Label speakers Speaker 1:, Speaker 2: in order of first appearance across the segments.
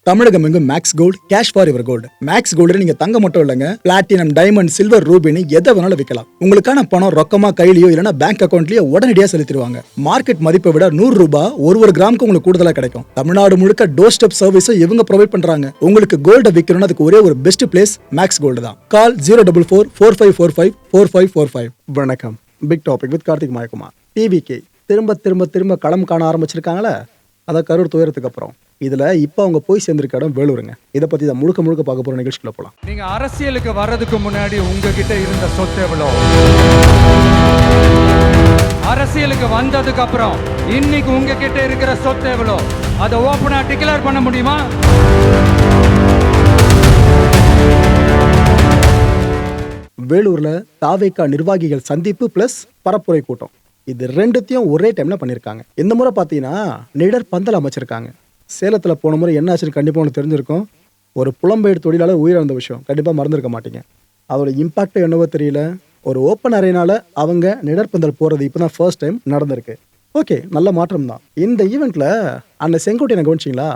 Speaker 1: தமிழகம் எங்கும் Max gold cash for your gold. Max gold நீங்க தங்க மட்டும் இல்லைங்க, பிளாட்டினம், டைமண்ட், சில்வர், ரூபினி எதை வேணாலும் விற்கலாம். உங்களுக்கான பணம் ரொக்கமா கையிலயோ இல்லைன்னா பேங்க் அக்கௌண்ட்லயோ உடனடியாக செலுத்திடுவாங்க. மார்க்கெட் மதிப்பை விட 100 ரூபாய் ஒரு கிராமுக்கு உங்களுக்கு கூடுதலாக கிடைக்கும். தமிழ்நாடு முழுக்க டோர் ஸ்டெப் சர்வீஸும் இவங்க ப்ரொவைட் பண்றாங்க. உங்களுக்கு கோல்ட விற்கணும்னு அதுக்கு ஒரே ஒரு பெஸ்ட் பிளேஸ் மேக்ஸ் கோல்டு தான். கால் 04445454545. வணக்கம். Big topic with Karthik Mayakumar. TVK திரும்ப திரும்ப திரும்ப களம் காண ஆரம்பிச்சிருக்காங்களே, அதை கரூர் துயரத்துக்கு அப்புறம் இதுல இப்ப அவங்க போய் சேர்ந்திருக்க இடம் வேலூருங்க. இதை பத்தி தான் முழுக்க முழுக்க பார்க்க போற நிகழ்ச்சிக்குள்ள போலாம்.
Speaker 2: நீங்க அரசியலுக்கு வர்றதுக்கு முன்னாடி உங்ககிட்ட இருந்த சொத்து எவ்வளோ, அரசியலுக்கு வந்ததுக்கு அப்புறம் இன்னைக்கு உங்ககிட்ட இருக்கிற சொத்து எவ்வளோ, அதை ஓப்பனா டிக்ளேர் பண்ண முடியுமா?
Speaker 1: வேலூர்ல தாவேகா நிர்வாகிகள் சந்திப்பு பிளஸ் பரப்புரை கூட்டம், இது ரெண்டுத்தையும் ஒரே டைம்ல பண்ணிருக்காங்க. இந்த முறை பாத்தீங்கன்னா நிழற் பந்தல் அமைச்சிருக்காங்க. சேலத்துல போன முறை என்ன ஆச்சுன்னு கண்டிப்பா உங்களுக்கு தெரிஞ்சிருக்கும். ஒரு புலம்பெயர் தொழிலாளர் உயிரிழந்த விஷயம் கண்டிப்பா மறந்துருக்க மாட்டீங்க. அதோட இம்பாக்ட் என்னவோ தெரியல. ஒரு ஓப்பன் அறையினால அவங்க நிழற்பந்தல் போறது இப்பதான் ஃபர்ஸ்ட் டைம் நடந்திருக்கு. ஓகே, நல்ல மாற்றம் தான். இந்த ஈவெண்ட்ல அந்த செங்கோட்டையனை கவனிச்சிங்களா?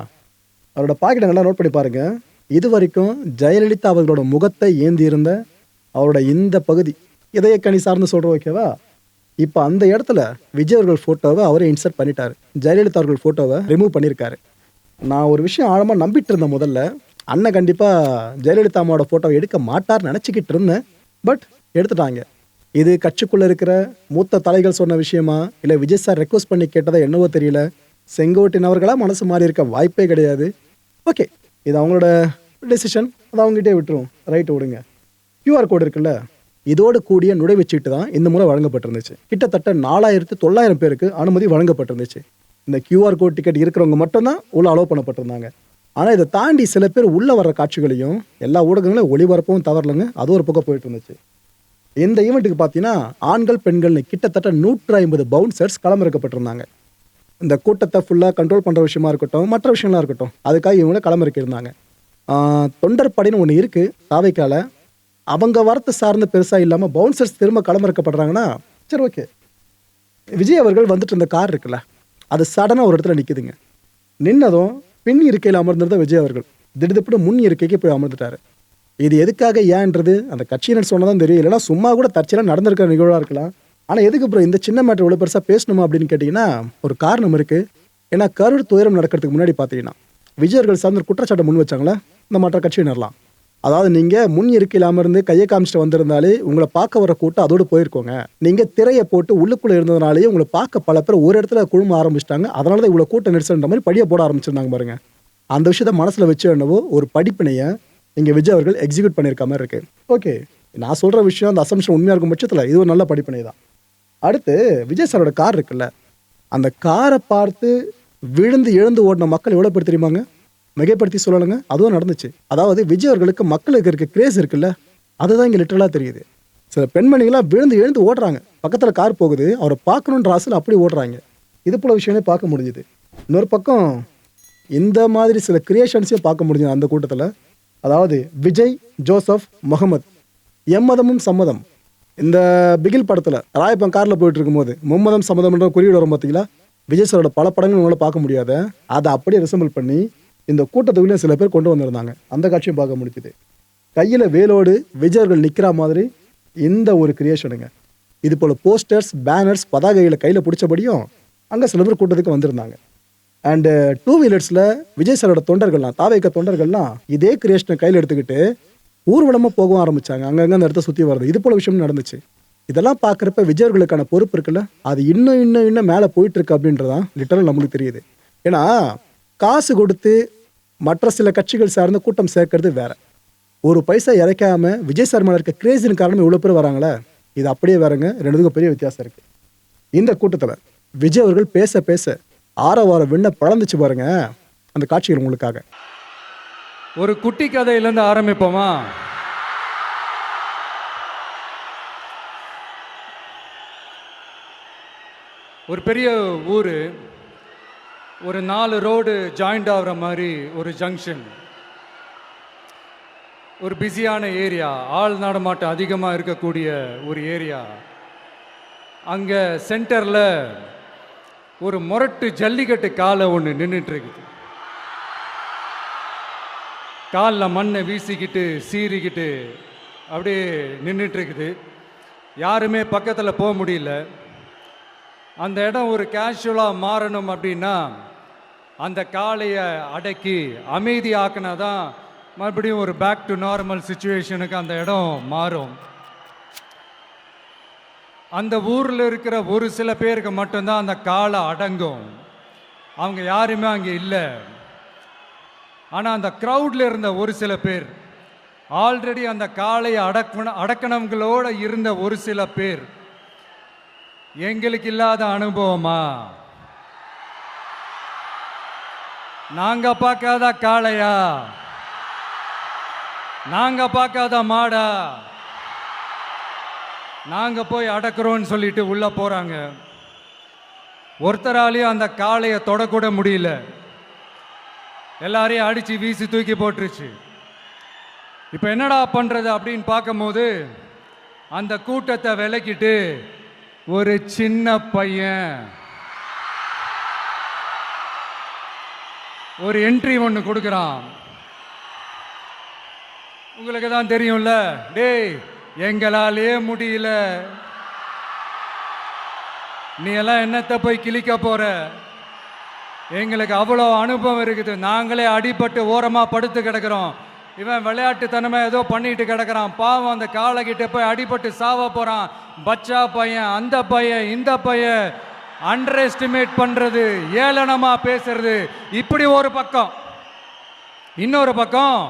Speaker 1: அவரோட பாக்கெட்டை நல்லா நோட் பண்ணி பாருங்க. இது வரைக்கும் ஜெயலலிதா அவர்களோட முகத்தை ஏந்தி இருந்த அவரோட இந்த பகுதி இதயக்கணி சார்ந்து சொல்றோம், ஓகேவா? இப்போ அந்த இடத்துல விஜய் அவர்கள் போட்டோவை அவரே இன்சர்ட் பண்ணிட்டாரு. ஜெயலலிதா அவர்கள் போட்டோவை ரிமூவ் பண்ணியிருக்காரு. நான் ஒரு விஷயம் ஆழமாக நம்பிட்டு இருந்தேன். முதல்ல அண்ணன் கண்டிப்பாக ஜெயலலிதா அம்மாவோட போட்டோவை எடுக்க மாட்டார்னு நினச்சிக்கிட்டு இருந்தேன். பட் எடுத்துட்டாங்க. இது கட்சிக்குள்ளே இருக்கிற மூத்த தலைகள் சொன்ன விஷயமா இல்லை விஜய் சார் ரெக்வஸ்ட் பண்ணி கேட்டதா என்னவோ தெரியல. செங்கோட்டையன் அவர்களாக மனசு மாறி இருக்க வாய்ப்பே கிடையாது. ஓகே, இது அவங்களோட டெசிஷன், அதை அவங்ககிட்டே விட்டுரும். ரைட்டு, விடுங்க. கியூஆர் கோடு இருக்குல்ல, இதோடு கூடிய நுழைவுச்சீட்டு தான் இந்த முறை வழங்கப்பட்டிருந்துச்சு. கிட்டத்தட்ட 4900 பேருக்கு அனுமதி வழங்கப்பட்டிருந்துச்சு. இந்த கியூஆர் கோட் டிக்கெட் இருக்கிறவங்க மட்டும்தான் உள்ள அலோவ் பண்ணப்பட்டிருந்தாங்க. ஆனால் இதை தாண்டி சில பேர் உள்ள வர்ற காட்சிகளையும் எல்லா ஊடகங்களும் ஒளிபரப்பவும் தவறலைங்க. அது ஒரு பக்கம் போயிட்டு இருந்துச்சு. இந்த ஈவெண்ட்டுக்கு பார்த்தீங்கன்னா ஆண்கள் பெண்கள்னு கிட்டத்தட்ட 150 பவுன்சர்ஸ் களமிறக்கப்பட்டிருந்தாங்க. இந்த கூட்டத்தை ஃபுல்லாக கண்ட்ரோல் பண்ணுற விஷயமா இருக்கட்டும், மற்ற விஷயங்களா இருக்கட்டும், அதுக்காக இவங்கள களமிறக்கியிருந்தாங்க. தொண்டர் படைன்னு ஒன்று இருக்குது தாவேக்கால. அவங்க வார்த்தை சார்ந்து பெருசாக இல்லாமல் பவுன்சர்ஸ் திரும்ப களமிறக்கப்படுறாங்கன்னா சரி, ஓகே. விஜய் அவர்கள் வந்துட்டு இருந்த கார் இருக்குல்ல, அது சடனாக ஒரு இடத்துல நிற்குதுங்க. நின்னதும் பின் இருக்கையில் அமர்ந்திருந்த விஜய் அவர்கள் திடீர்னு முன் இருக்கைக்கு போய் அமர்ந்துட்டாரு. இது எதுக்காக ஏன்றது அந்த கட்சியினர் சொன்னதான் தெரியும். இல்லைன்னா சும்மா கூட தற்செயலாக நடந்திருக்கிற நிகழ்வாக இருக்கலாம். ஆனால் எதுக்கு அப்புறம் இந்த சின்ன மேட்டர் இவ்வளோ பெருசாக பேசணுமா அப்படின்னு கேட்டிங்கன்னா ஒரு காரணம் இருக்குது. ஏன்னா கரூர் துயரம் நடக்கிறதுக்கு முன்னாடி பார்த்தீங்கன்னா விஜய் அவர்கள் சார்ந்த குற்றச்சாட்டை முன் வச்சாங்களே இந்த மற்ற கட்சியினர்லாம். அதாவது நீங்கள் முன் இருக்கையில் அமர்ந்து கையை காமிச்சிட்டு வந்திருந்தாலே உங்களை பார்க்க வர கூட்டம் அதோடு போயிருக்கோங்க. நீங்கள் திரையை போட்டு உள்ளுக்குள்ளே இருந்ததுனாலேயே உங்களை பார்க்க பல பேர் ஒரு இடத்துல குழும ஆரம்பிச்சிட்டாங்க. அதனால தான் இவ்வளோ கூட்டம் நெரிசல்ன்ற மாதிரி படியை போட ஆரம்பிச்சிருந்தாங்க பாருங்க. அந்த விஷயத்த மனசில் வச்சு என்னவோ ஒரு படிப்பினையை இங்கே விஜய் அவர்கள் எக்ஸிக்யூட் பண்ணியிருக்க மாதிரி இருக்கு. ஓகே, நான் சொல்கிற விஷயம் அந்த அசம்ஷன் உண்மையாக இருக்கும் பட்சத்தில் இது ஒரு நல்ல படிப்பினை தான். அடுத்து விஜய் சாரோட கார் இருக்குல்ல, அந்த காரை பார்த்து விழுந்து எழுந்து ஓடின மக்கள் எவ்வளோ பேர் தெரியுமாங்க? மிகைப்படுத்தி சொல்லலைங்க, அதுவும் நடந்துச்சு. அதாவது விஜய் அவர்களுக்கு மக்களுக்கு இருக்க கிரேஸ் இருக்குல்ல, அதுதான் இங்கே லிட்டரலாக தெரியுது. சில பெண்மணிகளாக விழுந்து எழுந்து ஓடுறாங்க. பக்கத்தில் கார் போகுது, அவரை பார்க்கணுன்ற ஆசையில் அப்படி ஓடுறாங்க. இது போல விஷயமே பார்க்க முடிஞ்சுது. இன்னொரு பக்கம் இந்த மாதிரி சில கிரியேஷன்ஸையும் பார்க்க முடிஞ்சது அந்த கூட்டத்தில். அதாவது விஜய், ஜோசப், முகமது, எம்மதமும் சம்மதம். இந்த பிகில் படத்தில் ராயப்பன் காரில் போயிட்டு இருக்கும்போது மும்மதம் சம்மதம்ன்ற குறியீடு வரும் பார்த்தீங்களா? விஜய் சாரோட பல படங்கள் உங்களால் பார்க்க முடியாத அதை அப்படியே ரிசம்பிள் பண்ணி இந்த கூட்டத்துக்குள்ளே சில பேர் கொண்டு வந்திருந்தாங்க. அந்த காட்சியும் பார்க்க முடிச்சுது. கையில் வேலோடு விஜயர்கள் நிற்கிற மாதிரி இந்த ஒரு கிரியேஷனுங்க. இது போல் போஸ்டர்ஸ், பேனர்ஸ், பதாகைகளை கையில் பிடிச்சபடியும் அங்கே சில பேர் கூட்டத்துக்கு வந்திருந்தாங்க. அண்டு 2 வீலர்ஸில் விஜய் சாரோட தொண்டர்கள்லாம், தாவேக்க தொண்டர்கள்லாம் இதே கிரியேஷனை கையில் எடுத்துக்கிட்டு ஊர்வலமாக போகவும் ஆரம்பித்தாங்க. அங்கங்கே அந்த இடத்த சுற்றி வருது. இது போல் விஷயம் நடந்துச்சு. இதெல்லாம் பார்க்குறப்ப விஜயர்களுக்கான பொறுப்பு இருக்குல்ல, அது இன்னும் மேலே போயிட்டுருக்கு அப்படின்றதான் லிட்டரல் நம்மளுக்கு தெரியுது. ஏன்னா காசு கொடுத்து மற்ற சில கட்சிகள் சார்ந்த கூட்டம் சேர்க்கறது வேற. ஒரு பைசா இறைக்காம விஜய் சார் மேலே இருக்க கிரேஸின் காரணம் இவ்வளோ பேர் வராங்களே, இது அப்படியே வேறங்க. ரெண்டுத்துக்கும் பெரிய வித்தியாசம் இருக்கு. இந்த கூட்டத்தில் விஜய் அவர்கள் பேச பேச ஆரவாரம் விண்ண பழந்துச்சு பாருங்க. அந்த காட்சிகள் உங்களுக்காக.
Speaker 2: ஒரு குட்டி கதையிலேருந்து ஆரம்பிப்போமா? ஒரு பெரிய ஊர், ஒரு 4 ரோடு ஜாயிண்ட் ஆகிற மாதிரி ஒரு ஜங்ஷன், ஒரு பிஸியான ஏரியா, ஆள் நடமாட்டம் அதிகமாக இருக்கக்கூடிய ஒரு ஏரியா. அங்கே சென்டரில் ஒரு முரட்டு ஜல்லிக்கட்டு காலை ஒன்று நின்றுட்டு இருக்குது. காலில் மண்ணை வீசிக்கிட்டு சீறிக்கிட்டு அப்படியே நின்றுட்டு இருக்குது. யாருமே பக்கத்தில் போக முடியல. அந்த இடம் ஒரு கேஷுவலாக மாறணும் அப்படின்னா அந்த காளையை அடக்கி அமைதி ஆக்கினா தான் மறுபடியும் ஒரு பேக் டு நார்மல் சுச்சுவேஷனுக்கு அந்த இடம் மாறும். அந்த ஊரில் இருக்கிற ஒரு சில பேருக்கு மட்டும்தான் அந்த காளை அடங்கும். அவங்க யாருமே அங்கே இல்லை. ஆனால் அந்த க்ரௌடில் இருந்த ஒரு சில பேர், ஆல்ரெடி அந்த காளையை அடக்கணங்களோடு இருந்த ஒரு சில பேர், எங்களுக்கு இல்லாத அனுபவமா, நாங்க பார்க்காத காளையா, நாங்க பார்க்காத மாடா, நாங்க போய் அடக்குறோம்னு சொல்லிட்டு உள்ள போறாங்க. ஒருத்தராலையும் அந்த காளையை தொடக்கூட முடியல. எல்லாரையும் அடிச்சு வீசி தூக்கி போட்டுருச்சு. இப்ப என்னடா பண்றது அப்படின்னு பார்க்கும்போது அந்த கூட்டத்தை விலக்கிட்டு ஒரு சின்ன பையன் ஒரு என்ட்ரி ஒன்று கொடுக்குறான். உங்களுக்கு தான் தெரியும்ல, டேய் எங்களாலே முடியல, நீ எல்லாம் என்னத்தை போய் கிழிக்க போற, எங்களுக்கு அவ்வளோ அனுபவம் இருக்குது, நாங்களே அடிபட்டு ஓரமா படுத்து கிடக்கிறோம், இவன் விளையாட்டுத்தனமா ஏதோ பண்ணிட்டு கிடக்கிறான், பாவம் அந்த காளைகிட்ட போய் அடிபட்டு சாவ போறான், பச்சா பையன், அந்த பையன், இந்த பையன், அண்டர் எஸ்டிமேட் பண்றது, ஏளனமா பேசுறது, இப்படி ஒரு பக்கம். இன்னொரு பக்கம்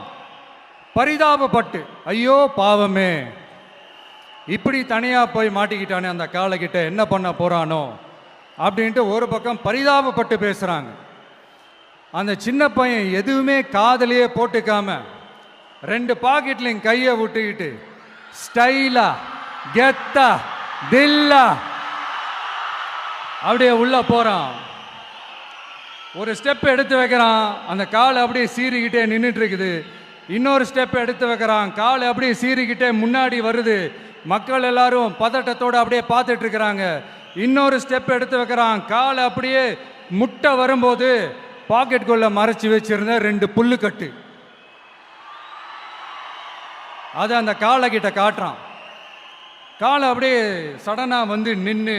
Speaker 2: பரிதாபப்பட்டு, ஐயோ பாவமே, இப்படி தனியா போய் மாட்டிக்கிட்டானே அந்த காளைகிட்ட, என்ன பண்ண போறானோ அப்படின்ட்டு ஒரு பக்கம் பரிதாபப்பட்டு பேசுறாங்க. அந்த சின்ன பையன் எதுவுமே காதலையே போட்டுக்காம 2 பாக்கெட்லையும் கையை விட்டுக்கிட்டு ஸ்டைலா கெத்தா தில்லா அப்படியே உள்ள போறான். ஒரு ஸ்டெப் எடுத்து வைக்கிறான், அந்த கால் அப்படியே சீறிக்கிட்டே நின்றுட்டு இருக்குது. இன்னொரு ஸ்டெப் எடுத்து வைக்கிறான், கால் அப்படியே சீறிக்கிட்டே முன்னாடி வருது. மக்கள் எல்லாரும் பதட்டத்தோடு அப்படியே பார்த்துட்டு இருக்கிறாங்க. இன்னொரு ஸ்டெப் எடுத்து வைக்கிறான், கால் அப்படியே முட்டை வரும்போது பாக்கெட்டுக்குள்ள மறைச்சி வச்சிருந்த 2 புல்லுக்கட்டு அது அந்த காலை கிட்ட காட்டுறான். காலை அப்படியே சடனா வந்து நின்று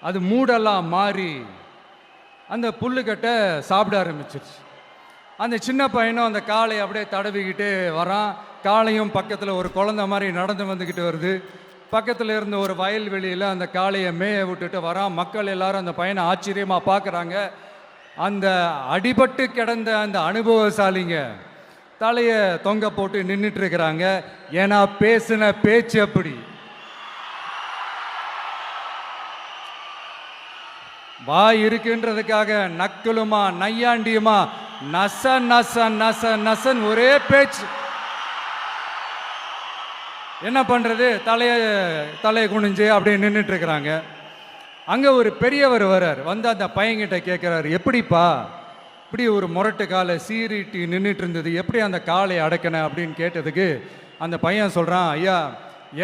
Speaker 2: அது மூடெல்லாம் மாறி அந்த புல்லுக்கட்டை சாப்பிட ஆரம்பிச்சிருச்சு. அந்த சின்ன பையனும் அந்த காளை அப்படியே தடவிக்கிட்டு வரான். காளையும் பக்கத்தில் ஒரு குழந்தை மாதிரி நடந்து வந்துக்கிட்டு வருது. பக்கத்தில் இருந்த ஒரு வயல்வெளியில் அந்த காளையை மேய விட்டுட்டு வரான். மக்கள் எல்லாரும் அந்த பையனை ஆச்சரியமாக பார்க்குறாங்க. அந்த அடிபட்டு கிடந்த அந்த அனுபவசாலிங்க தலையை தொங்க போட்டு நின்றுட்டு இருக்கிறாங்க. ஏன்னா பேசின பேச்சு அப்படி. வாய் இருக்குன்றதுக்காக நக்கலுமா நையாண்டியுமா நச நச நச நசன் ஒரே பேச்சு. என்ன பண்றது, தலையை குனிஞ்சு அப்படியே நின்றுட்டு இருக்கிறாங்க. அங்க ஒரு பெரியவர் வர்றார். வந்து அந்த பையன்கிட்ட கேட்கிறாரு, எப்படிப்பா இப்படி ஒரு முரட்டு காலை சீறிட்டு நின்றுட்டு இருந்தது, எப்படி அந்த காலை அடக்கின அப்படின்னு கேட்டதுக்கு அந்த பையன் சொல்றான், ஐயா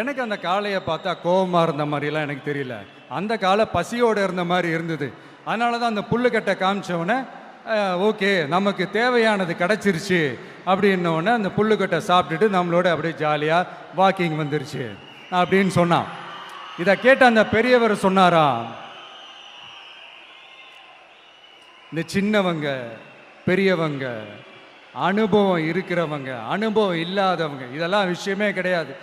Speaker 2: எனக்கு அந்த காளையை பார்த்தா கோபமா இருந்த மாதிரிலாம் எனக்கு தெரியல, அந்த காலை பசியோடு இருந்த மாதிரி இருந்தது, அதனால தான் அந்த புல்லுக்கட்டை காமிச்சவொடனே ஓகே நமக்கு தேவையானது கிடச்சிருச்சு அப்படின்னோடனே அந்த புல்லுக்கட்டை சாப்பிட்டுட்டு நம்மளோட அப்படியே ஜாலியாக வாக்கிங் வந்துருச்சு அப்படின்னு சொன்னான். இதை கேட்ட அந்த பெரியவர் சொன்னாராம், இந்த சின்னவங்க பெரியவங்க அனுபவம் இருக்கிறவங்க அனுபவம் இல்லாதவங்க இதெல்லாம் விஷயமே கிடையாது.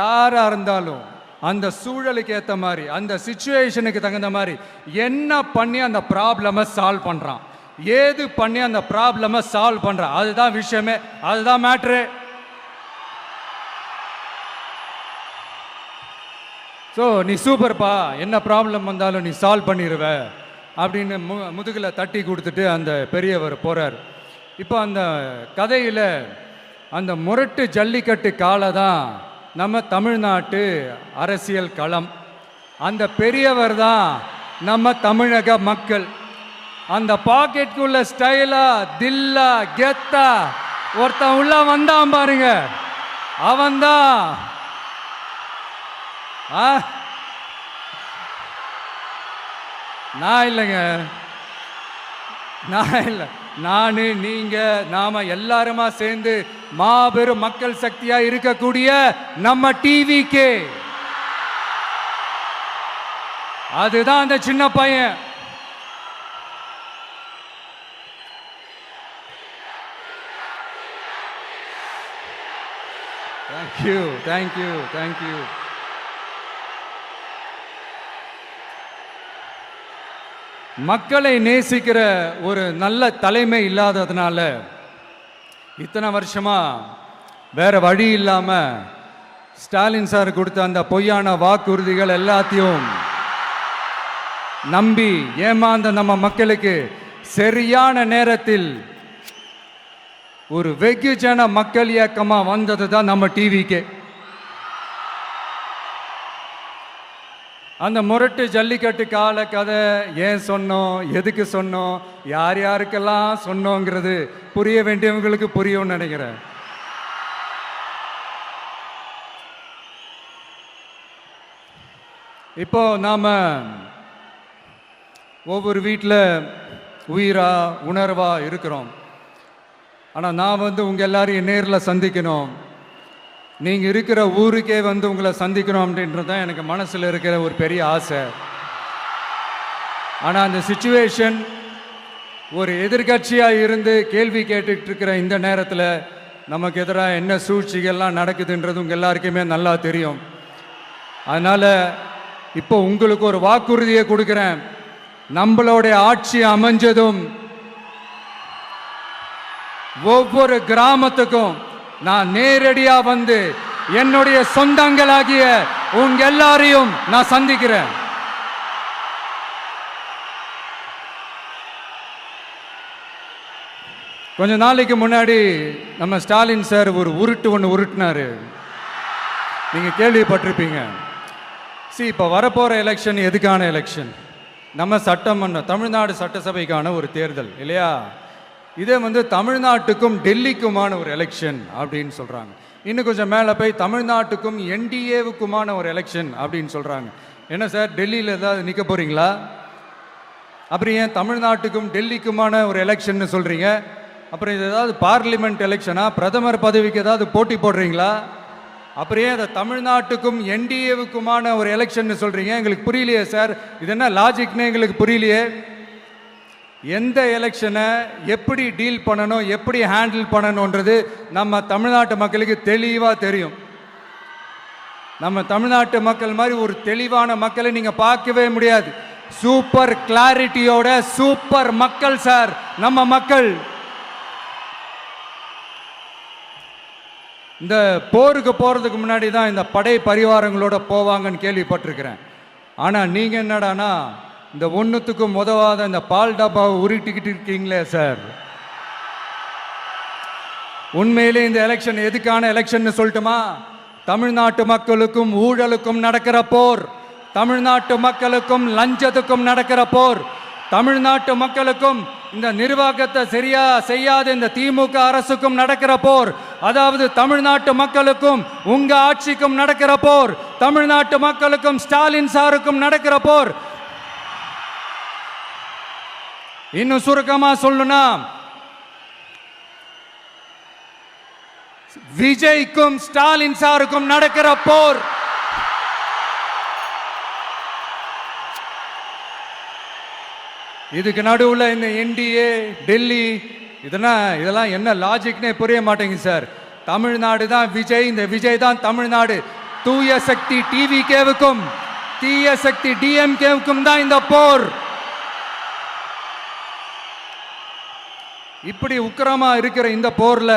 Speaker 2: யாராக இருந்தாலும் அந்த சூழலுக்கு ஏற்ற மாதிரி அந்த சிச்சுவேஷனுக்கு தகுந்த மாதிரி என்ன பண்ணி அந்த ப்ராப்ளமை சால்வ் பண்ணுறான், ஏது பண்ணி அந்த ப்ராப்ளமை சால்வ் பண்ணுறான், அதுதான் விஷயமே, அதுதான் மேட்ரு. ஸோ நீ சூப்பர்ப்பா, என்ன ப்ராப்ளம் வந்தாலும் நீ சால்வ் பண்ணிடுவ அப்படின்னு முதுகில் தட்டி கொடுத்துட்டு அந்த பெரியவர் போகிறார். இப்போ அந்த கதையில் அந்த முரட்டு ஜல்லிக்கட்டு காலை தான் நம்ம தமிழ்நாட்டு அரசியல் களம். அந்த பெரியவர் தான் நம்ம தமிழக மக்கள். அந்த பாக்கெட்டுக்குள்ள ஸ்டைலா தில்லா கெத்தா ஒருத்தன் உள்ள வந்தான் பாருங்க, அவன்தான் நான் இல்லைங்க, நான் இல்லை, நானு நீங்க நாம எல்லாருமா சேர்ந்து மாபெரும் மக்கள் சக்தியா இருக்கக்கூடிய நம்ம டிவிக்கு, அதுதான் அந்த சின்ன பையன். Thank you thank you thank you. மக்களை நேசிக்கிற ஒரு நல்ல தலைமை இல்லாததுனால இத்தனை வருஷமா வேற வழி இல்லாம ஸ்டாலின் சார் கொடுத்த அந்த பொய்யான வாக்குறுதிகள் எல்லாத்தையும் நம்பி ஏமாந்த நம்ம மக்களுக்கு சரியான நேரத்தில் ஒரு வெகுஜன மக்கள் இயக்கமா வந்தது தான் நம்ம டிவிக்கு. அந்த முரட்டு ஜல்லிக்கட்டு கால கதை ஏன் சொன்னோம், எதுக்கு சொன்னோம், யார் யாருக்கெல்லாம் சொன்னோங்கிறது புரிய வேண்டியவங்களுக்கு புரியும்னு நினைக்கிறேன். இப்போ நாம ஒவ்வொரு வீட்டில் உயிரா உணர்வா இருக்கிறோம். ஆனால் நான் உங்கள் எல்லாரையும் நேரில் சந்திக்கணும், நீங்கள் இருக்கிற ஊருக்கே உங்களை சந்திக்கணும் அப்படின்றது தான் எனக்கு மனசில் இருக்கிற ஒரு பெரிய ஆசை. ஆனால் அந்த சிச்சுவேஷன் ஒரு எதிர்கட்சியாக இருந்து கேள்வி கேட்டுட்டு இருக்கிற இந்த நேரத்தில் நமக்கு எதிராக என்ன சூழ்ச்சிகள்லாம் நடக்குதுன்றது உங்கள் எல்லாருக்குமே நல்லா தெரியும். அதனால் இப்போ உங்களுக்கு ஒரு வாக்குறுதியை கொடுக்குறேன். நம்மளுடைய ஆட்சி அமைஞ்சதும் ஒவ்வொரு கிராமத்துக்கும் நான் நேரடியா வந்து என்னுடைய சொந்தங்களாகிய உங்க எல்லாரையும் நான் சந்திக்கிறேன். கொஞ்ச நாளைக்கு முன்னாடி நம்ம ஸ்டாலின் சார் ஒரு ஒன்று உருட்டினாரு, நீங்க கேள்விப்பட்டிருப்பீங்க. இப்போ வரப்போற எலெக்ஷன் எதுக்கான எலெக்ஷன்? நம்ம சட்டமன்ற தமிழ்நாடு சட்டசபைக்கான ஒரு தேர்தல் இல்லையா? இதே தமிழ்நாட்டுக்கும் டெல்லிக்குமான ஒரு எலெக்ஷன் அப்படின்னு சொல்றாங்க. இன்னும் கொஞ்சம் மேலே போய் தமிழ்நாட்டுக்கும் என்டிஏவுக்குமான ஒரு எலெக்ஷன் அப்படின்னு சொல்றாங்க. என்ன சார், டெல்லியில் ஏதாவது நிற்க போறீங்களா? அப்புறம் ஏன் தமிழ்நாட்டுக்கும் டெல்லிக்குமான ஒரு எலெக்ஷன் சொல்றீங்க? அப்புறம் இது ஏதாவது பார்லிமெண்ட் எலெக்ஷனா? பிரதமர் பதவிக்கு ஏதாவது போட்டி போடுறீங்களா? அப்புறம் ஏன் தமிழ்நாட்டுக்கும் என்டிஏவுக்குமான ஒரு எலெக்ஷன் சொல்றீங்க? எங்களுக்கு புரியலையே சார், இது என்ன லாஜிக்னு எங்களுக்கு புரியலையே. எந்த எலெக்ஷனை எப்படி டீல் பண்ணணும், எப்படி ஹேண்டில் பண்ணணுன்றது நம்ம தமிழ்நாட்டு மக்களுக்கு தெளிவாக தெரியும். நம்ம தமிழ்நாட்டு மக்கள் மாதிரி ஒரு தெளிவான மக்களை நீங்க பார்க்கவே முடியாது. சூப்பர் கிளாரிட்டியோட சூப்பர் மக்கள் சார் நம்ம மக்கள். இந்த போருக்கு போறதுக்கு முன்னாடி தான் இந்த படை பரிவாரங்களோட போவாங்கன்னு கேள்விப்பட்டிருக்கிறேன். ஆனா நீங்க என்னடானா இந்த ஒன்றுத்துக்கும் உதவாத இந்த பால் டப்பாவை உருட்டிக்கிட்டு இருக்கீங்களே சார். உண்மையிலே இந்த எலெக்ஷன் எதுக்கான எலெக்ஷன் சொல்லட்டுமா? தமிழ்நாட்டு மக்களுக்கும் ஊழலுக்கும் நடக்கிற போர், தமிழ்நாட்டு மக்களுக்கும் லஞ்சத்துக்கும் நடக்கிற போர், தமிழ்நாட்டு மக்களுக்கும் இந்த நிர்வாகத்தை சரியா செய்யாத இந்த திமுக அரசுக்கும் நடக்கிற போர், அதாவது தமிழ்நாட்டு மக்களுக்கும் உங்க ஆட்சிக்கும் நடக்கிற போர், தமிழ்நாட்டு மக்களுக்கும் ஸ்டாலின் சாருக்கும் நடக்கிற போர். இன்னும் சுருக்கமா சொல்லணும்னா விஜய்க்கும் ஸ்டாலின் சாருக்கும் நடக்கிற போர். இதுக்கு நடுவுல இந்த என்டிஏ டெல்லி இதெல்லாம் என்ன லாஜிக்னே புரிய மாட்டேங்குது சார். தமிழ்நாடு தான் விஜய், இந்த விஜய் தான் தமிழ்நாடு. தூய சக்தி டிவிகேவுக்கும் தீய சக்தி டிஎம்கேவுக்கும் தான் இந்த போர். இப்படி உக்கிரமா இருக்கிற இந்த போர்ல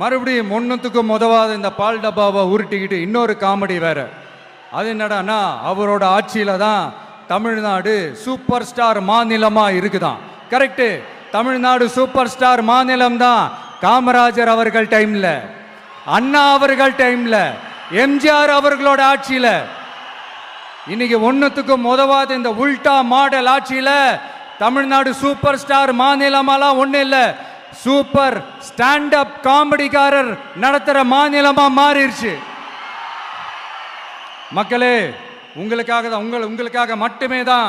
Speaker 2: மறுபடியும் ஒன்றுத்துக்கும் உதவாத இந்த பால் டப்பாவை உருட்டிக்கிட்டு இன்னொரு காமெடி வேற. அது என்னடானா அவரோட ஆட்சியில தான் தமிழ்நாடு சூப்பர் ஸ்டார் மாநிலமா இருக்குதான். கரெக்டு, தமிழ்நாடு சூப்பர் ஸ்டார் மாநிலம் தான். காமராஜர் அவர்கள் டைம்ல, அண்ணா அவர்கள் டைம்ல, எம்ஜிஆர் அவர்களோட ஆட்சியில. இன்னைக்கு ஒன்னுத்துக்கும் உதவாத இந்த உல்டா மாடல் ஆட்சியில தமிழ்நாடு சூப்பர் ஸ்டார் மாநிலமாலாம் ஒண்ணு இல்ல, சூப்பர் ஸ்டாண்ட் அப் காமெடிக்காரர் நடத்துற மாநிலமா மாறிடுச்சு. மக்களே, உங்களுக்காக மட்டுமே தான்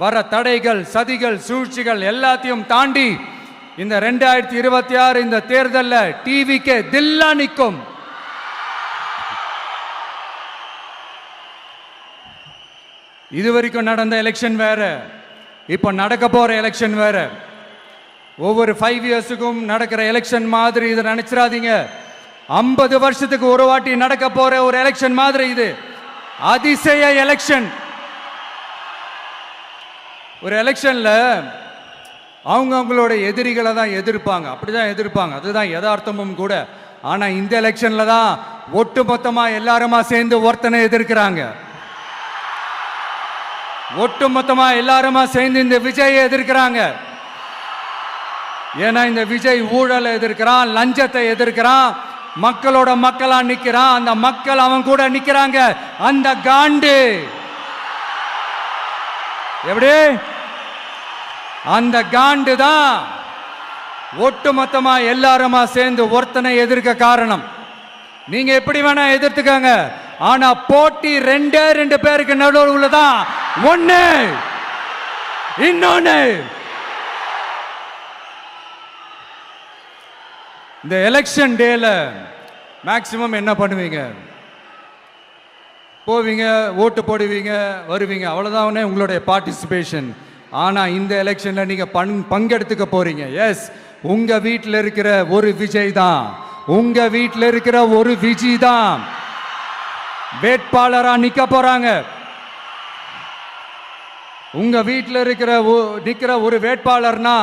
Speaker 2: வர தடைகள், சதிகள், சூழ்ச்சிகள் எல்லாத்தையும் தாண்டி இந்த 2026 இந்த தேர்தலில் டிவிக்கு தில்லா நிற்கும். இதுவரைக்கும் நடந்த எலெக்ஷன் வேற, இப்போ நடக்க போற எலெக்ஷன் வேற. ஒவ்வொரு 5 இயர்ஸுக்கும் நடக்கிற எலெக்ஷன் மாதிரி இதை நினைச்சிடாதீங்க. 50 வருஷத்துக்கு ஒரு வாட்டி நடக்க போற ஒரு எலெக்ஷன் மாதிரி இது. அதிசய எலெக்ஷன். ஒரு எலெக்ஷன்ல அவங்களோட எதிரிகளை தான் எதிர்ப்பாங்க, அப்படிதான் எதிர்ப்பாங்க, அதுதான் யதார்த்தமும் கூட. ஆனா இந்த எலெக்ஷன்ல தான் ஒட்டுமொத்தமா எல்லாருமா சேர்ந்து ஒருத்தனை எதிர்க்கிறாங்க. ஒட்டுமொத்தமா எல்லாருமா சேர்ந்து இந்த விஜயை எதிர்க்கிறாங்க. ஏன்னா இந்த விஜய் ஊழலை எதிர்க்கிறான், லஞ்சத்தை எதிர்க்கிறான், மக்களோட மக்களா நிக்கிறான். அந்த மக்கள் அவன் கூட நிக்கிறாங்க. அந்த காண்டு எப்படி அந்த காண்டு தான் ஒட்டுமொத்தமா எல்லாருமா சேர்ந்து ஒருத்தனை எதிர்க்க காரணம். நீங்க எப்படி வேணா எதிர்த்துக்கங்க, ஆனா போட்டி 2 பேருக்கு நடுவுல தான். ஒண்ணு இன்னொன்னு. இந்த எலெக்ஷன் டேல மேக்சிமம் என்ன பண்ணுவீங்க? போவீங்க, ஓட்டு போடுவீங்க, வருவீங்க, அவ்வளவுதான் உங்களுடைய பார்ட்டிசிபேஷன். ஆனா இந்த எலெக்ஷன்ல நீங்க பங்கெடுத்துக்க போறீங்க. எஸ், உங்க வீட்டில் இருக்கிற ஒரு விஜய் தான், உங்க வீட்டில் இருக்கிற ஒரு விஜய் தான் வேட்பாளரா நிக்க போறாங்க. உங்க வீட்டில் நிக்கிற ஒரு வேட்பாளர்னா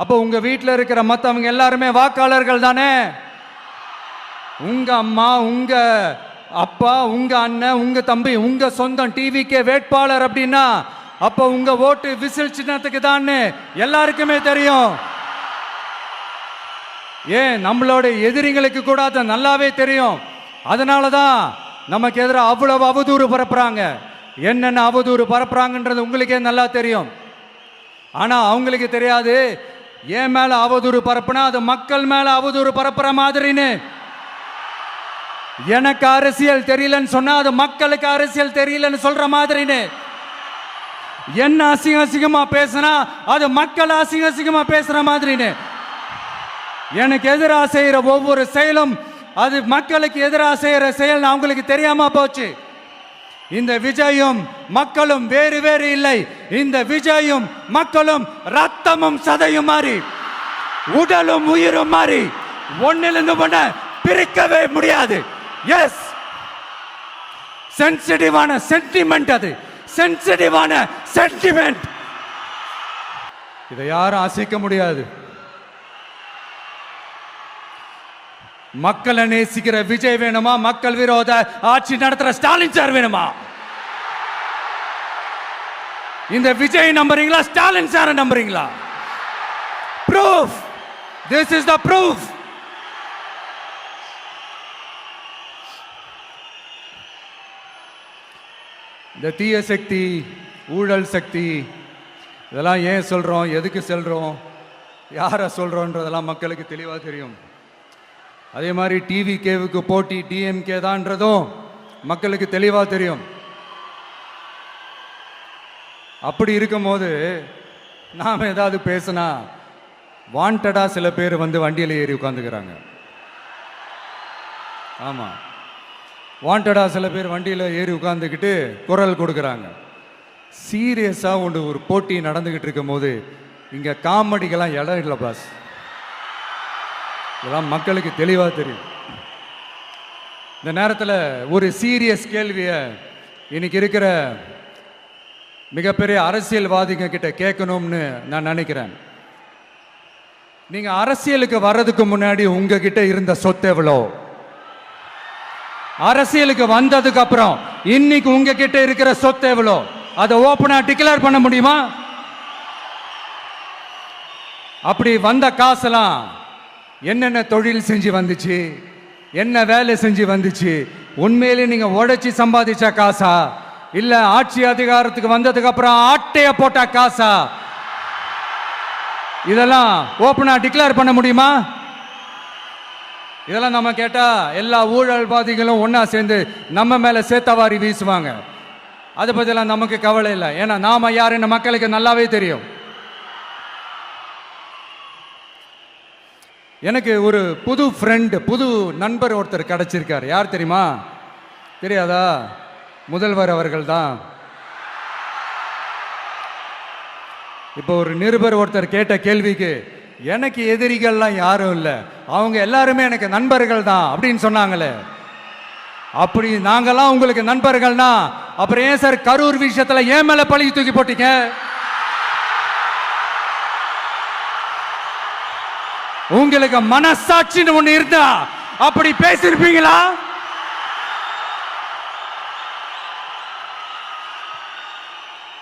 Speaker 2: அப்போ உங்க வீட்டில் இருக்கிற மற்றவங்க எல்லாருமே வாக்காளர்கள் தானே. உங்க அம்மா, உங்க அப்பா, உங்க அண்ணன், உங்க தம்பி, உங்க சொந்தம் டிவிக்கே வேட்பாளர் அப்படின்னா அப்போ உங்க ஓட்டு விசில் சின்னத்துக்கு தான் எல்லாருக்குமே தெரியும். ஏன், நம்மளோட எதிரிங்களுக்கு கூட அது நல்லாவே தெரியும். அதனாலதான் நமக்கு எதிராக அவ்வளவு அவதூறு பரப்புறாங்க. என்னென்ன அவதூறு பரப்புறாங்கன்றது உங்களுக்கே நல்லா தெரியும். ஆனா அவங்களுக்கு தெரியாது, ஏன் மேல அவதூறு பரப்புனா அது மக்கள் மேல அவதூறு பரப்புற மாதிரின்னு. எனக்கு அரசியல் தெரியலன்னு சொன்னா அது மக்களுக்கு அரசியல் தெரியலன்னு சொல்ற மாதிரின்னு. என்ன அசிங்க அசிங்கமா பேசினா அது மக்கள் அசிங்க அசிங்கமா பேசுற மாதிரின்னு. எனக்கு எதிராக செய்யற ஒவ்வொரு செயலும் அது மக்களுக்கு எதிராக செய்யற செயல் அவங்களுக்கு தெரியாம போச்சு. இந்த விஜயும் மக்களும் வேறு வேறு இல்லை. இந்த விஜயும் மக்களும் ரத்தமும் சதையும் மாறி, உடலும் உயிரும் மாறி, ஒன்னிலிருந்து ஒண்ண பிரிக்கவே முடியாது. எஸ், சென்சிட்டிவான சென்டிமெண்ட், அது சென்சிட்டிவான சென்டிமெண்ட். இதை யாரும் அசைக்க முடியாது. மக்களை நேசிக்கிற விஜய் வேணுமா, மக்கள் விரோத ஆட்சி நடத்துற ஸ்டாலின் சார் வேணுமா? இந்த விஜய் நம்புறீங்களா, ஸ்டாலின் சார் நம்புறீங்களா? proof, this is the proof. இந்த தீய சக்தி, ஊழல் சக்தி, இதெல்லாம் ஏன் சொல்றோம், எதுக்கு சொல்றோம், யாரை சொல்றோன்றதெல்லாம் மக்களுக்கு தெளிவாக தெரியும். அதே மாதிரி டிவிகேவுக்கு போட்டி டிஎம்கே தான்றதும் மக்களுக்கு தெளிவாக தெரியும். அப்படி இருக்கும்போது நாம் ஏதாவது பேசினா வாண்டடா சில பேர் வந்து வண்டியில் ஏறி உட்காந்துக்கிறாங்க. ஆமாம், வாண்டடா சில பேர் வண்டியில் ஏறி உட்காந்துக்கிட்டு குரல் கொடுக்குறாங்க. சீரியஸாக ஒரு போட்டி நடந்துக்கிட்டு இருக்கும் போது இங்கே காமெடிக்கெல்லாம் இடம் இல்லை பாஸ். இதெல்லாம் மக்களுக்கு தெளிவாக தெரியும். இந்த நேரத்தில் ஒரு சீரியஸ் கேள்வியை இன்னைக்கு இருக்கிற மிகப்பெரிய அரசியல்வாதிங்க கிட்ட கேட்கணும்னு நான் நினைக்கிறேன். நீங்க அரசியலுக்கு வர்றதுக்கு முன்னாடி உங்ககிட்ட இருந்த சொத்து எவ்வளோ? அரசியலுக்கு வந்ததுக்கு அப்புறம் இன்னைக்கு உங்ககிட்ட இருக்கிற சொத்து எவ்வளோ? அதை ஓப்பனா டிக்ளேர் பண்ண முடியுமா? அப்படி வந்த காசெல்லாம் என்னென்ன தொழில் செஞ்சு வந்துச்சு, என்ன வேலை செஞ்சு வந்துச்சு, உண்மையிலே நீங்க உழைச்சி சம்பாதிச்ச காசா, இல்ல ஆட்சி அதிகாரத்துக்கு வந்ததுக்கு அப்புறம் ஆட்டைய போட்ட காசா? இதெல்லாம் ஓப்பனா டிக்ளேர் பண்ண முடியுமா? இதெல்லாம் நம்ம கேட்டா எல்லா ஊழல்வாதிகளும் ஒன்னா சேர்ந்து நம்ம மேல சேத்தவாரி வீசுவாங்க. அதை பத்தியெல்லாம் நமக்கு கவலை இல்லை. ஏன்னா நாம யாருன்னு மக்களுக்கு நல்லாவே தெரியும். எனக்கு ஒரு புது ஃப்ரெண்டு, புது நண்பர் ஒருத்தர் கிடைச்சிருக்கார். யார் தெரியுமா? தெரியாதா? முதல்வர் அவர்கள் தான். இப்போ ஒரு நிருபர் ஒருத்தர் கேட்ட கேள்விக்கு, எனக்கு எதிரிகள்லாம் யாரும் இல்லை, அவங்க எல்லாருமே எனக்கு நண்பர்கள் தான் அப்படின்னு சொன்னாங்களே. அப்படி நாங்கெல்லாம் உங்களுக்கு நண்பர்கள்னா அப்புறம் ஏன் சார் கரூர் விஷயத்துல ஏன் மேல பழி தூக்கி போட்டீங்க? உங்களுக்கு மனசாட்சின்னு ஒண்ணு இருந்தா அப்படி பேசிருப்பீங்களா?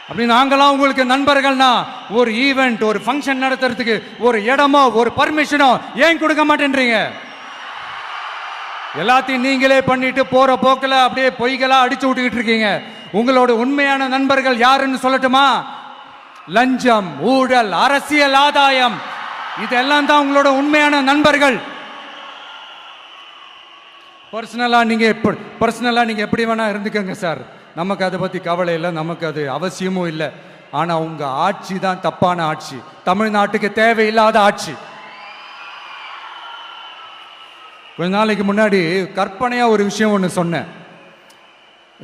Speaker 2: அப்படி நாங்களாம் உங்களுக்கு நண்பர்கள்னா ஒரு ஈவெண்ட், ஒரு ஃபங்க்ஷன் நடத்துறதுக்கு ஒரு இடமோ ஒரு பர்மிஷனோ ஏன் கொடுக்க மாட்டேன்றீங்க? எல்லாத்தையும் நீங்களே பண்ணிட்டு போற போக்கில் அப்படியே பொய்களா அடிச்சு விட்டுக்கிட்டு இருக்கீங்க. உங்களோட உண்மையான நண்பர்கள் யாருன்னு சொல்லட்டுமா? லஞ்சம், ஊழல், அரசியல் ஆதாயம், இதெல்லாம் தான் உங்களோட உண்மையான நண்பர்கள். பர்சனலா நீங்க எப்படி வேணா இருந்துக்கங்க சார், நமக்கு அதை பத்தி கவலை இல்லை, நமக்கு அது அவசியமும் இல்லை. ஆனா உங்க ஆட்சி தான் தப்பான ஆட்சி, தமிழ்நாட்டுக்கு தேவையில்லாத ஆட்சி. கொஞ்ச நாளைக்கு முன்னாடி கற்பனையா ஒரு விஷயம் ஒன்று சொன்னேன்.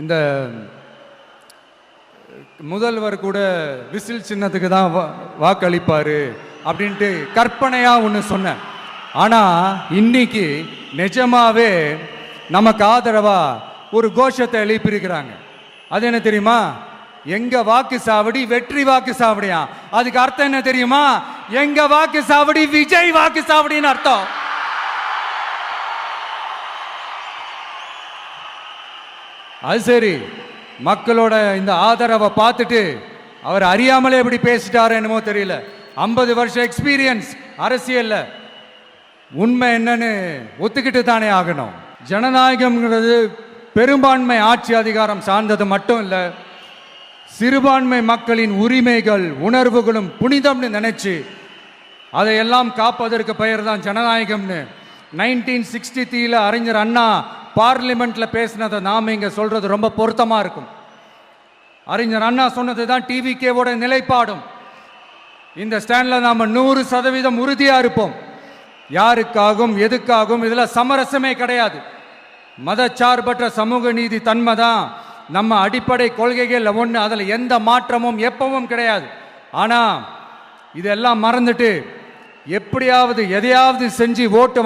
Speaker 2: இந்த முதல்வர் கூட விசில் சின்னத்துக்கு தான் வாக்களிப்பாரு அப்படின்ட்டு கற்பனையா ஒன்று சொன்னேன். ஆனா இன்னைக்கு நிஜமாவே நமக்கு ஆதரவா ஒரு கோஷத்தை எழுப்பியிருக்கிறாங்க. அது என்ன தெரியுமா? எங்க வாக்கு சாவடி வெற்றி வாக்கு சாவடியா. அதுக்கு அர்த்தம் என்ன தெரியுமா? எங்க வாக்கு சாவடி விஜய் வாக்கு சாவடின்னு அர்த்தம். அது சரி, மக்களோட இந்த ஆதரவை பார்த்துட்டு அவர் அறியாமலே எப்படி பேசிட்டாரு என்னமோ தெரியல. 50 வருஷம் எக்ஸ்பீரியன்ஸ் அரசியல்ல, உண்மை என்னன்னு ஒத்துக்கிட்டு தானே ஆகணும். ஜனநாயகம்ங்கிறது பெரும்பான்மை ஆட்சி அதிகாரம் சார்ந்தது மட்டும் இல்லை, சிறுபான்மை மக்களின் உரிமைகள் உணர்வுகளும் புனிதம்னு நினைச்சு அதையெல்லாம் காப்பதற்கு பெயர் தான் ஜனநாயகம்னு 1963 அறிஞர் அண்ணா பார்லிமெண்ட்ல பேசினதை நாம இங்க சொல்றது ரொம்ப பொருத்தமா இருக்கும். அறிஞர் அண்ணா சொன்னது தான் டிவிகேவோட நிலைப்பாடும். இந்த ஸ்டாண்ட்ல நாம 100% உறுதியா இருப்போம். யாருக்காகவும் எதுக்காகவும் இதுல சமரசமே கிடையாது. மதச்சார்பற்ற சமூக நீதி தன்மை தான் நம்ம அடிப்படை கொள்கைகள் ஒன்று, அதுல எந்த மாற்றமும் எப்பவும் கிடையாது. ஆனா இதெல்லாம் மறந்துட்டு எப்படியாவது எதையாவது செஞ்சு ஓட்டு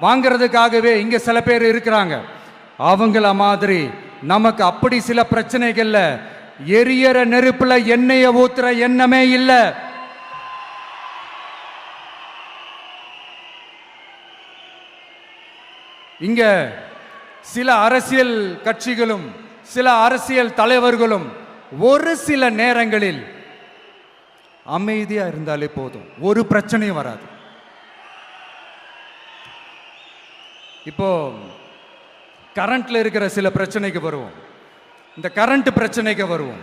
Speaker 2: வாங்குறதுக்காகவே இங்க சில பேர் இருக்கிறாங்க. அவங்கள மாதிரி நமக்கு அப்படி சில பிரச்சனைகள்ல எரியற நெருப்புல எண்ணெய ஊத்துற எண்ணமே இல்லை. இங்க சில அரசியல் கட்சிகளும் சில அரசியல் தலைவர்களும் ஒரு சில நேரங்களில் அமைதியா இருந்தாலே போதும், ஒரு பிரச்சனையும் வராது. இப்போ கரண்ட்ல இருக்கிற சில பிரச்சனைக்கு வருவோம். இந்த கரண்ட் பிரச்சனைக்கு வருவோம்.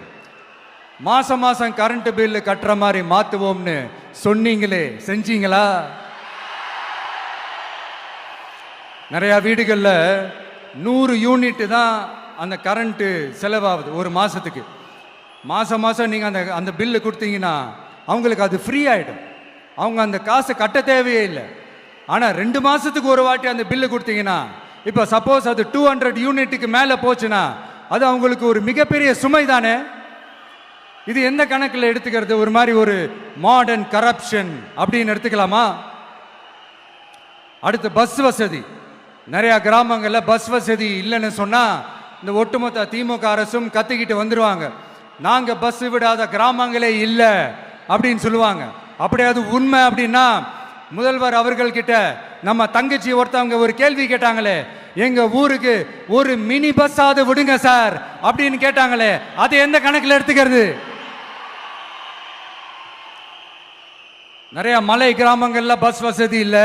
Speaker 2: மாசம் மாசம் கரண்ட் பில்லு கட்டுற மாதிரி மாத்துவோம்னு சொன்னீங்களே, செஞ்சீங்களா? நிறைய வீடுகளில் 100 யூனிட் தான் அந்த கரண்ட்டு செலவாகுது ஒரு மாசத்துக்கு. மாசம் மாசம் நீங்க அந்த பில்லு கொடுத்தீங்கன்னா அவங்களுக்கு அது ஃப்ரீ ஆயிடும், அவங்க அந்த காசை கட்ட தேவையே இல்லை. ஆனால் 2 மாசத்துக்கு ஒரு வாட்டி அந்த பில்லு கொடுத்தீங்கன்னா, இப்போ சப்போஸ் அது 200 யூனிட்டுக்கு மேலே போச்சுன்னா அது அவங்களுக்கு ஒரு மிகப்பெரிய சுமை தானே. இது எந்த கணக்கில் எடுத்துக்கிறது? ஒரு மாதிரி ஒரு மாடர்ன் கரப்ஷன் அப்படின்னு எடுத்துக்கலாமா? அடுத்து பஸ் வசதி. நிறைய கிராமங்களில் பஸ் வசதி இல்லைன்னு சொன்னா இந்த ஒட்டுமொத்த திமுக அரசும் கத்திக்கிட்டு வந்துருவாங்க. நாங்க பஸ் விடாத கிராமங்களே இல்லை அப்படின்னு சொல்லுவாங்க. அப்படியாவது உண்மை அப்படின்னா முதல்வர் அவர்கள் கிட்ட நம்ம தங்கச்சி ஒருத்தவங்க ஒரு கேள்வி கேட்டாங்களே, எங்க ஊருக்கு ஒரு மினி பஸ்ஸாவது விடுங்க சார் அப்படின்னு கேட்டாங்களே, அது எந்த கணக்கில் எடுத்துக்கிறது? நிறைய மலை கிராமங்கள்ல பஸ் வசதி இல்லை,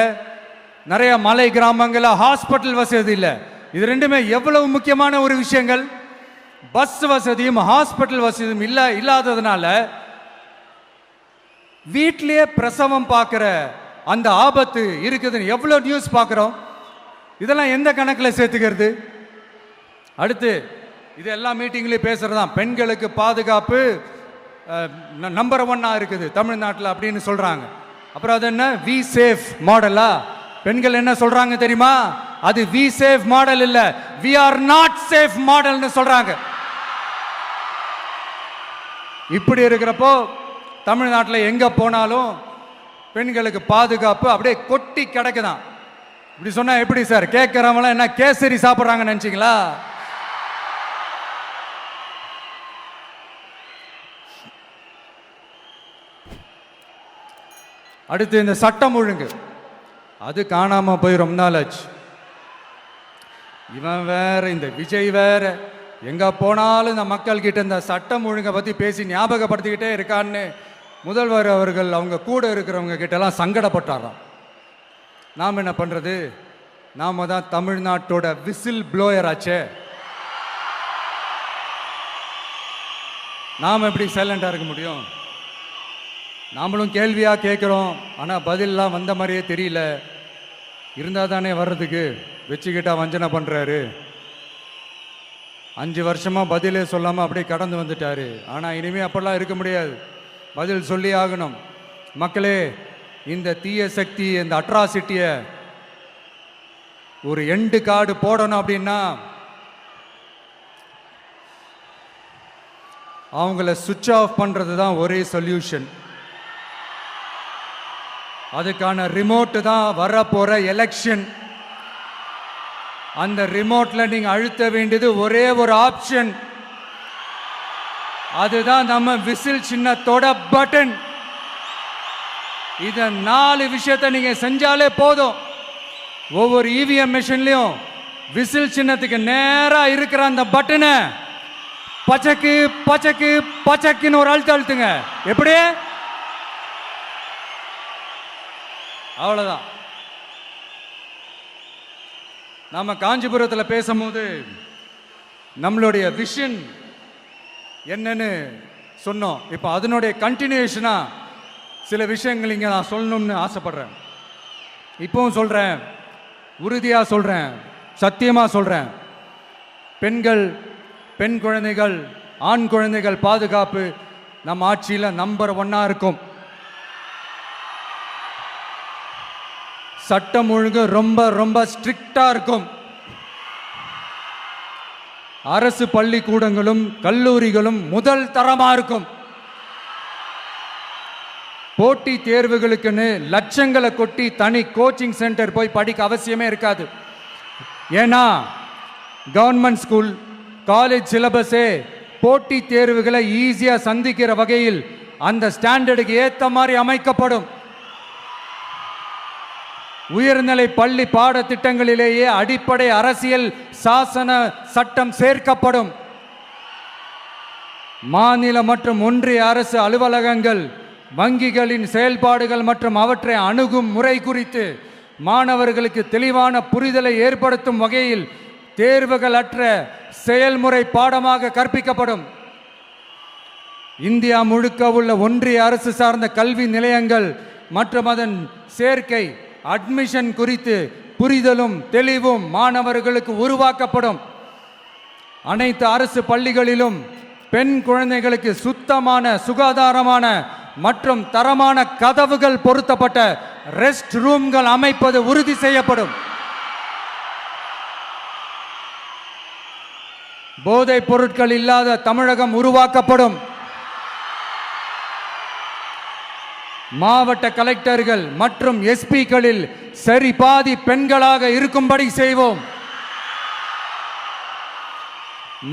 Speaker 2: நிறைய மலை கிராமங்கள்ல ஹாஸ்பிட்டல் வசதி இல்லை. இது ரெண்டுமே எவ்வளவு முக்கியமான ஒரு விஷயங்கள். பஸ் வசதியும் ஹாஸ்பிட்டல் வசதியும் இல்லாததுனால வீட்டிலேயே பிரசவம் பார்க்கிற அந்த ஆபத்து இருக்குதுன்னு எவ்வளவு நியூஸ் பார்க்கிறோம். இதெல்லாம் எந்த கணக்கில் சேர்த்துக்கிறது? அடுத்து இது எல்லா மீட்டிங்லையும் பேசுறதுதான், பெண்களுக்கு பாதுகாப்பு நம்பர் 1 இருக்குது தமிழ்நாட்டில் அப்படின்னு சொல்றாங்க. அப்புறம் அது என்ன வி சேஃப் மாடலா? பெண்கள் என்ன சொல்றாங்க தெரியுமா? அது வி சேஃப் மாடல் இல்ல, வி ஆர் நாட் சேஃப் மாடல்னு சொல்றாங்க. இப்படி இருக்கிறப்போ தமிழ்நாட்டில் எங்க போனாலும் பெண்களுக்கு பாதுகாப்பு அப்படியே கொட்டி கிடக்குதான். இப்படி சொன்னா எப்படி சார்? கேட்கிறவங்க என்ன கேசரி சாப்பிட்றாங்க நினைச்சீங்களா? அடுத்து இந்த சட்டம் ஒழுங்கு, அது காணாம போய் ரொம்ப நாள் ஆச்சு. இவன் வேற, இந்த விஜய் வேற, எங்க போனாலும் இந்த மக்கள் கிட்ட இந்த சட்டம் ஒழுங்கை பத்தி பேசி ஞாபகப்படுத்திக்கிட்டே இருக்கான்னு முதல்வர் அவர்கள் அவங்க கூட இருக்கிறவங்க கிட்ட எல்லாம் சங்கடப்பட்டாராம். நாம் என்ன பண்றது? நாம தான் தமிழ்நாட்டோட விசில் ப்ளோயர் ஆச்சே. நாம் எப்படி சைலண்டா இருக்க முடியும்? நாமளும் கேள்வியா கேட்குறோம், ஆனால் பதிலெலாம் வந்த மாதிரியே தெரியல. இருந்தால் தானே வர்றதுக்கு, வச்சுக்கிட்டா வஞ்சனை பண்ணுறாரு. 5 வருஷமாக பதிலே சொல்லாமல் அப்படியே கடந்து வந்துட்டாரு. ஆனால் இனிமேல் அப்படிலாம் இருக்க முடியாது, பதில் சொல்லி ஆகணும். மக்களே, இந்த தீய சக்தி, இந்த அட்ராசிட்டியை ஒரு எண்டு கார்டு போடணும் அப்படின்னா அவங்கள சுவிட்ச் ஆஃப் பண்ணுறது தான் ஒரே சொல்யூஷன். அதுக்கான ரிமோட்டு தான் வரப்போற எலெக்ஷன். அந்த ரிமோட்ல நீங்க அழுத்த வேண்டியது ஒரே ஒரு ஆப்ஷன், அதுதான் நம்ம விசில் சின்னத்தோட பட்டன். இத 4 விஷயத்தை நீங்க செஞ்சாலே போதும். ஒவ்வொரு இவிஎம் மிஷின்லயும் விசில் சின்னத்துக்கு நேரா இருக்கிற அந்த பட்டனை பச்சக்கு பச்சக்கு பச்சக்குன்னு ஒரு அழுத்துங்க. எப்படி? அவ்வளவுதான். நாம காஞ்சிபுரத்தில் பேசும்போது நம்மளுடைய விஷன் என்னன்னு சொன்னோம். இப்போ அதனுடைய கண்டினியூஷனா சில விஷயங்கள் இங்க நான் சொல்லணும்னு ஆசைப்படுறேன். இப்பவும் சொல்றேன், உறுதியா சொல்றேன், சத்தியமா சொல்றேன். பெண்கள், பெண் குழந்தைகள், ஆண் குழந்தைகள் பாதுகாப்பு நம்ம ஆட்சியில் நம்பர் 1 இருக்கும். சட்டம் ஒழுங்கு ரொம்ப ரொம்ப ஸ்ட்ரிக்டா இருக்கும். அரசு பள்ளிக்கூடங்களும் கல்லூரிகளும் முதல் தரமா இருக்கும். போட்டி தேர்வுகளுக்குன்னு லட்சங்களை கொட்டி தனி கோச்சிங் சென்டர் போய் படிக்க அவசியமே இருக்காது. ஏன்னா கவர்மெண்ட் ஸ்கூல், காலேஜ் சிலபஸே போட்டி தேர்வுகளை ஈஸியா சந்திக்கிற வகையில் அந்த ஸ்டாண்டர்டுக்கு ஏத்த மாதிரி அமைக்கப்படும். உயர்நிலை பள்ளி பாடத்திட்டங்களிலேயே அடிப்படை அரசியல் சாசன சட்டம் சேர்க்கப்படும். மாநில மற்றும் ஒன்றிய அரசு அலுவலகங்கள், வங்கிகளின் செயல்பாடுகள் மற்றும் அவற்றை அணுகும் முறை குறித்து மாணவர்களுக்கு தெளிவான புரிதலை ஏற்படுத்தும் வகையில் தேர்வுகள் அற்ற செயல்முறை பாடமாக கற்பிக்கப்படும். இந்தியா முழுக்க உள்ள ஒன்றிய அரசு சார்ந்த கல்வி நிலையங்கள் மற்றும் அதன் சேர்க்கை அட்மிஷன் குறித்து புரிதலும் தெளிவும் மாணவர்களுக்கு உருவாக்கப்படும். அனைத்து அரசு பள்ளிகளிலும் பெண் குழந்தைகளுக்கு சுத்தமான, சுகாதாரமான மற்றும் தரமான கதவுகள் பொருத்தப்பட்ட ரெஸ்ட் ரூம்கள் அமைப்பது உறுதி செய்யப்படும். போதைப் பொருட்கள் இல்லாத தமிழகம் உருவாக்கப்படும். மாவட்ட கலெக்டர்கள் மற்றும் எஸ்பிக்களில் சரி பாதி பெண்களாக இருக்கும்படி செய்வோம்.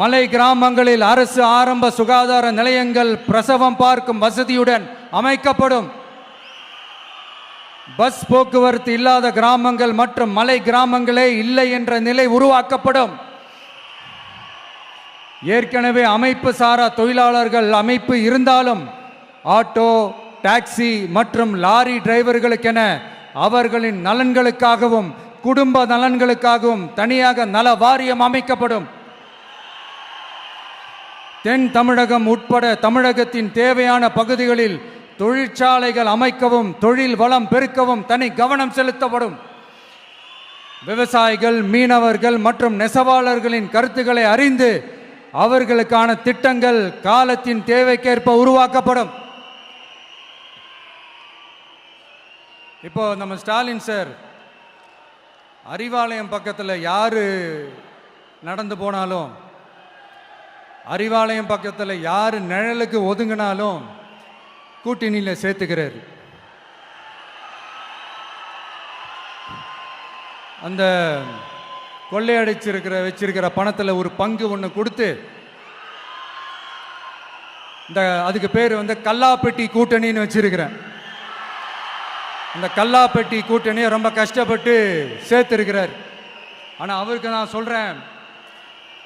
Speaker 2: மலை கிராமங்களில் அரசு ஆரம்ப சுகாதார நிலையங்கள் பிரசவம் பார்க்கும் வசதியுடன் அமைக்கப்படும். பஸ் போக்குவரத்து இல்லாத கிராமங்கள் மற்றும் மலை கிராமங்களே இல்லை என்ற நிலை உருவாக்கப்படும். ஏற்கனவே அமைப்பு சாரா தொழிலாளர்கள் அமைப்பு இருந்தாலும் ஆட்டோ, டாக்ஸி மற்றும் லாரி டிரைவர்களுக்கென அவர்களின் நலன்களுக்காகவும் குடும்ப நலன்களுக்காகவும் தனியாக நல வாரியம் அமைக்கப்படும். தென் தமிழகம் உட்பட தமிழகத்தின் தேவையான பகுதிகளில் தொழிற்சாலைகள் அமைக்கவும் தொழில் வளம் பெருக்கவும் தனி கவனம் செலுத்தப்படும். விவசாயிகள், மீனவர்கள் மற்றும் நெசவாளர்களின் கருத்துக்களை அறிந்து அவர்களுக்கான திட்டங்கள் காலத்தின் தேவைக்கேற்ப உருவாக்கப்படும். இப்போ நம்ம ஸ்டாலின் சார் அறிவாலயம் பக்கத்தில் யார் நடந்து போனாலும், அறிவாலயம் பக்கத்தில் யார் நிழலுக்கு ஒதுங்கினாலும் கூட்டணியில் சேர்த்துக்கிறார். அந்த வச்சிருக்கிற பணத்தில் ஒரு பங்கு ஒன்று கொடுத்து, அதுக்கு பேர் கல்லாப்பெட்டி கூட்டணின்னு வச்சிருக்கிறேன். அந்த கல்லாப்பெட்டி கூட்டணியை ரொம்ப கஷ்டப்பட்டு சேர்த்துருக்கிறார். ஆனால் அவருக்கு நான் சொல்கிறேன்,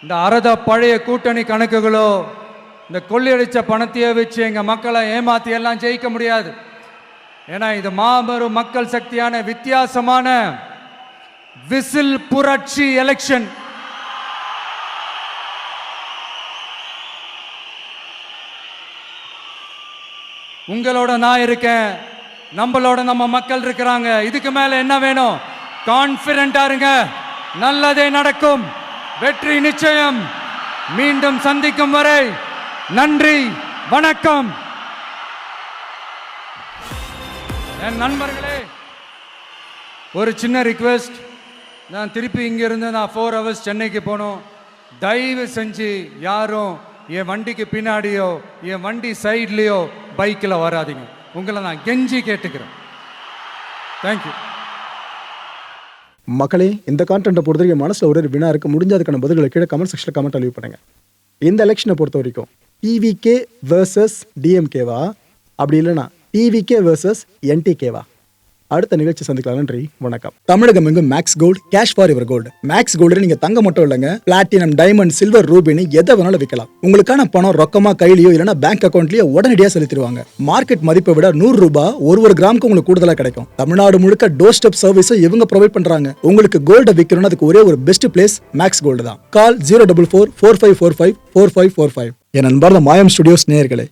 Speaker 2: இந்த அறத பழைய கூட்டணி கணக்குகளோ இந்த கொள்ளையடிச்ச பணத்தையே வச்சு எங்கள் மக்களை ஏமாற்றி எல்லாம் ஜெயிக்க முடியாது. ஏன்னா இது மாபெரும் மக்கள் சக்தியான வித்தியாசமான விசில் புரட்சி எலெக்ஷன். உங்களோட நான் இருக்கேன், நம்மளோட நம்ம மக்கள் இருக்கிறாங்க. இதுக்கு மேல என்ன வேணும்? கான்பிடென்ட்டா இருங்க, நல்லதே நடக்கும், வெற்றி நிச்சயம். மீண்டும் சந்திக்கும் வரை நன்றி, வணக்கம். என் நண்பர்களே, ஒரு சின்ன ரிக்வெஸ்ட். நான் திருப்பி இங்கிருந்து 4 hours சென்னைக்கு போகணும். தயவு செஞ்சு யாரும் என் வண்டிக்கு பின்னாடியோ என் வண்டி சைட்லேயோ பைக்கில் வராதிங்க. உங்களை நான் கெஞ்சி கேட்டுக்கிறேன். தேங்க்யூ.
Speaker 1: மக்களே, இந்த கான்டென்ட்டை பொறுத்த வரைக்கும் மனசில் ஒரு வினா இருக்கு. முடிஞ்சதுக்கான பதில்களை கீழே கமெண்ட் செக்ஷனில் கமெண்ட் லீவ் பண்ணுங்க. இந்த எலெக்ஷனை பொறுத்த வரைக்கும் டிவிகே வர்சஸ் டிஎம்கேவா, அப்படி இல்லைனா டிவிகே வர்சஸ் என்டிகேவா? அடுத்த நிகழ்ச்சி சந்திக்கலாம். நன்றி, வணக்கம். தமிழகம் எங்கும் Max gold, cash for your gold. Max gold நீங்க தங்க மட்டும் இல்லைங்க, பிளாட்டினம், டைமண்ட், சில்வர், ரூபினி எதை வேணாலும் விற்கலாம். உங்களுக்கான பணம் ரொக்கமா கையிலயோ இல்லைன்னா பேங்க் அக்கௌண்ட்லயோ உடனடியாக செலுத்திடுவாங்க. மார்க்கெட் மதிப்பை விட 100 ரூபாய் ஒரு கிராமுக்கு உங்களுக்கு கூடுதலாக கிடைக்கும். தமிழ்நாடு முழுக்க டோர் ஸ்டெப் சர்வீஸை இவங்க ப்ரொவைட் பண்றாங்க. உங்களுக்கு கோல்டை விற்கணும்னு அதுக்கு ஒரே ஒரு பெஸ்ட் பிளேஸ் மேக்ஸ் கோல்டு தான். கால் 04445454545. என் அன்பார்ந்த மாயம் ஸ்டுடியோஸ் நேயர்களே,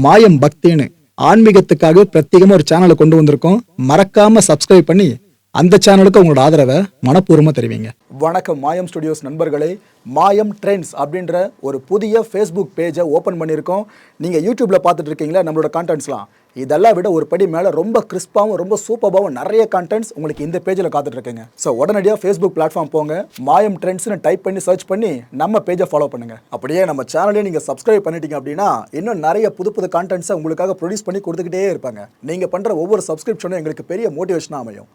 Speaker 1: மாயம் பக்தின்னு ஆன்மீகத்துக்காக பிரத்யேகமா ஒரு சேனலை கொண்டு வந்திருக்கோம். மறக்காம சப்ஸ்கிரைப் பண்ணி அந்த சேனலுக்கு உங்களோட ஆதரவை மனப்பூர்வமாக தெரிவிங்க. வணக்கம் மாயம் ஸ்டுடியோஸ் நண்பர்களே. மாயம் ட்ரெண்ட்ஸ் அப்படின்ற ஒரு புதிய ஃபேஸ்புக் பேஜை ஓப்பன் பண்ணியிருக்கோம். நீங்கள் யூடியூப்பில் பார்த்துட்டு இருக்கீங்களா நம்மளோட கான்டென்ட்ஸ்லாம். இதெல்லாம் விட ஒரு படி மேலே ரொம்ப கிறிஸ்பாகவும் ரொம்ப சூப்பராகவும் நிறைய கான்டென்ட்ஸ் உங்களுக்கு இந்த பேஜில் காத்துட்ருக்குங்க. ஸோ உடனடியாக ஃபேஸ்புக் பிளாட்ஃபார்ம் போங்க, மாயம் ட்ரெண்ட்ஸ்னு டைப் பண்ணி சர்ச் பண்ணி நம்ம பேஜை ஃபாலோ பண்ணுங்கள். அப்படியே நம்ம சேனலையும் நீங்கள் சப்ஸ்கிரைப் பண்ணிட்டீங்க அப்படின்னா இன்னும் நிறைய புது கான்டென்ட்ஸை உங்களுக்காக ப்ரொடியூஸ் பண்ணி கொடுத்துக்கிட்டே இருப்பாங்க. நீங்கள் பண்ணுற ஒவ்வொரு சப்ஸ்கிரிப்ஷனும் எங்களுக்கு பெரிய மோட்டிவேஷனாக அமையும்.